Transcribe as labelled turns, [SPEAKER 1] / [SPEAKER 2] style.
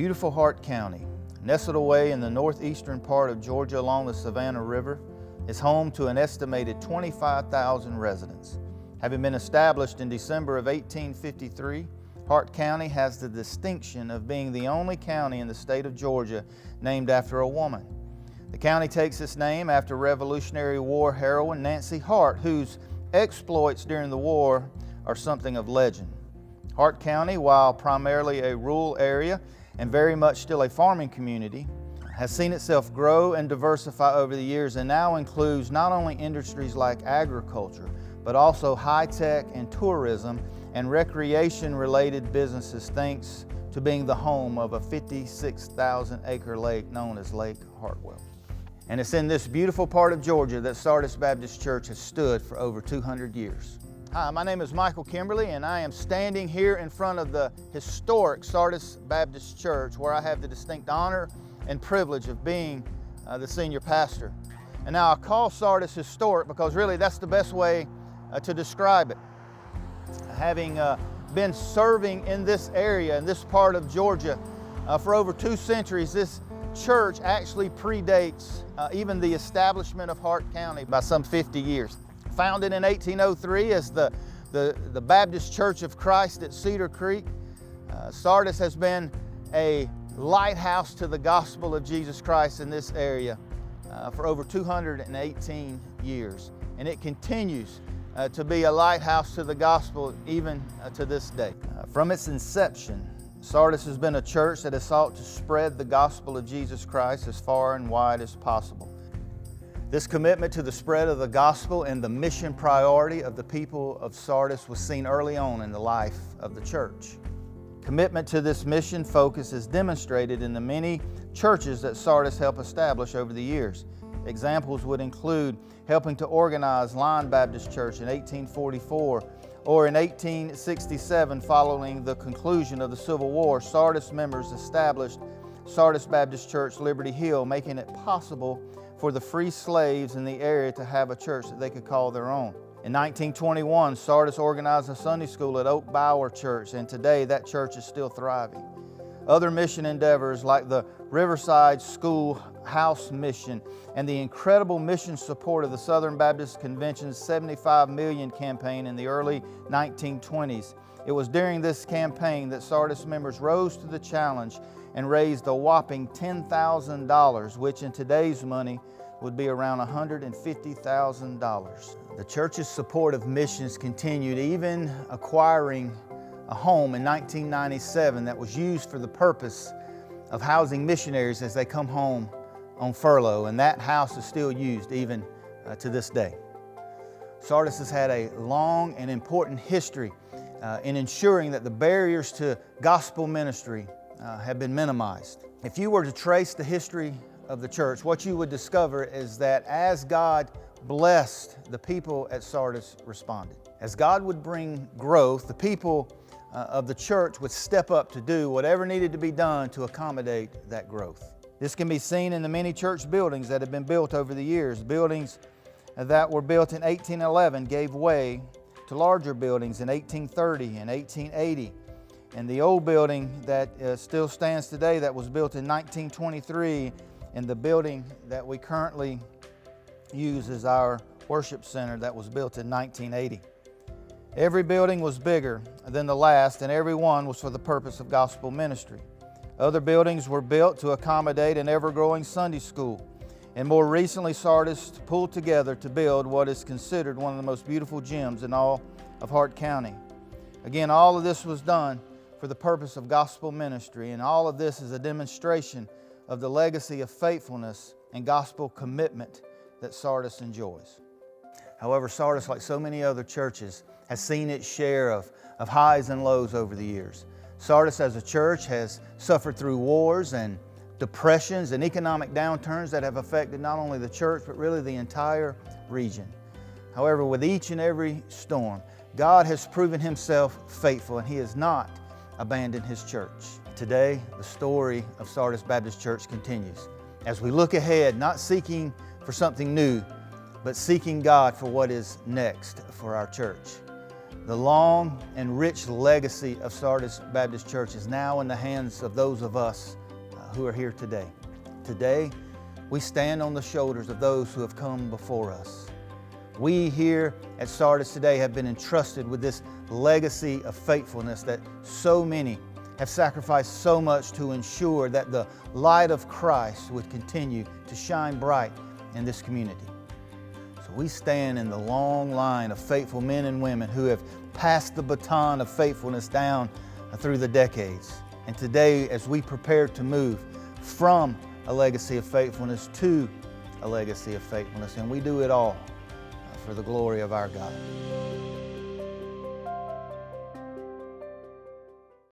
[SPEAKER 1] Beautiful Hart County, nestled away in the northeastern part of Georgia along the Savannah River, is home to an estimated 25,000 residents. Having been established in December of 1853, Hart County has the distinction of being the only county in the state of Georgia named after a woman. The county takes its name after Revolutionary War heroine Nancy Hart, whose exploits during the war are something of legend. Hart County, while primarily a rural area and very much still a farming community, has seen itself grow and diversify over the years and now includes not only industries like agriculture, but also high-tech and tourism and recreation-related businesses, thanks to being the home of a 56,000-acre lake known as Lake Hartwell. And it's in this beautiful part of Georgia that Sardis Baptist Church has stood for over 200 years. Hi, my name is Michael Kimberly, and I am standing here in front of the historic Sardis Baptist Church, where I have the distinct honor and privilege of being the senior pastor. And now I call Sardis historic because really that's the best way to describe it. Having been serving in this area, in this part of Georgia, for over 2 centuries, this church actually predates even the establishment of Hart County by some 50 years. Founded in 1803 as the Baptist Church of Christ at Cedar Creek, Sardis has been a lighthouse to the gospel of Jesus Christ in this area for over 218 years. And it continues to be a lighthouse to the gospel even to this day. From its inception, Sardis has been a church that has sought to spread the gospel of Jesus Christ as far and wide as possible. This commitment to the spread of the gospel and the mission priority of the people of Sardis was seen early on in the life of the church. Commitment to this mission focus is demonstrated in the many churches that Sardis helped establish over the years. Examples would include helping to organize Lion Baptist Church in 1844, or in 1867, following the conclusion of the Civil War, Sardis members established Sardis Baptist Church, Liberty Hill, making it possible for the free slaves in the area to have a church that they could call their own. In 1921, Sardis organized a Sunday school at Oak Bower Church, and today that church is still thriving. Other mission endeavors like the Riverside School House Mission and the incredible mission support of the Southern Baptist Convention's 75 million campaign in the early 1920s. It was during this campaign that Sardis members rose to the challenge and raised a whopping $10,000, which in today's money would be around $150,000. The church's support of missions continued, even acquiring a home in 1997 that was used for the purpose of housing missionaries as they come home on furlough, and that house is still used even to this day. Sardis has had a long and important history in ensuring that the barriers to gospel ministry have been minimized. If you were to trace the history of the church, what you would discover is that as God blessed, the people at Sardis responded. As God would bring growth, the people of the church would step up to do whatever needed to be done to accommodate that growth. This can be seen in the many church buildings that have been built over the years. Buildings that were built in 1811 gave way to larger buildings in 1830 and 1880. And the old building that still stands today that was built in 1923, and the building that we currently use as our worship center that was built in 1980. Every building was bigger than the last, and every one was for the purpose of gospel ministry. Other buildings were built to accommodate an ever-growing Sunday school. And more recently, Sardis pulled together to build what is considered one of the most beautiful gyms in all of Hart County. Again, all of this was done for the purpose of gospel ministry, and all of this is a demonstration of the legacy of faithfulness and gospel commitment that Sardis enjoys. However, Sardis, like so many other churches, has seen its share of highs and lows over the years. Sardis as a church has suffered through wars and depressions and economic downturns that have affected not only the church, but really the entire region. However, with each and every storm, God has proven Himself faithful, and He has not abandoned His church. Today, the story of Sardis Baptist Church continues as we look ahead, not seeking for something new, but seeking God for what is next for our church. The long and rich legacy of Sardis Baptist Church is now in the hands of those of us who are here today. Today, we stand on the shoulders of those who have come before us. We here at Sardis today have been entrusted with this legacy of faithfulness that so many have sacrificed so much to ensure that the light of Christ would continue to shine bright in this community. So we stand in the long line of faithful men and women who have passed the baton of faithfulness down through the decades. And today, as we prepare to move from a legacy of faithfulness to a legacy of faithfulness, and we do it all for the glory of our God.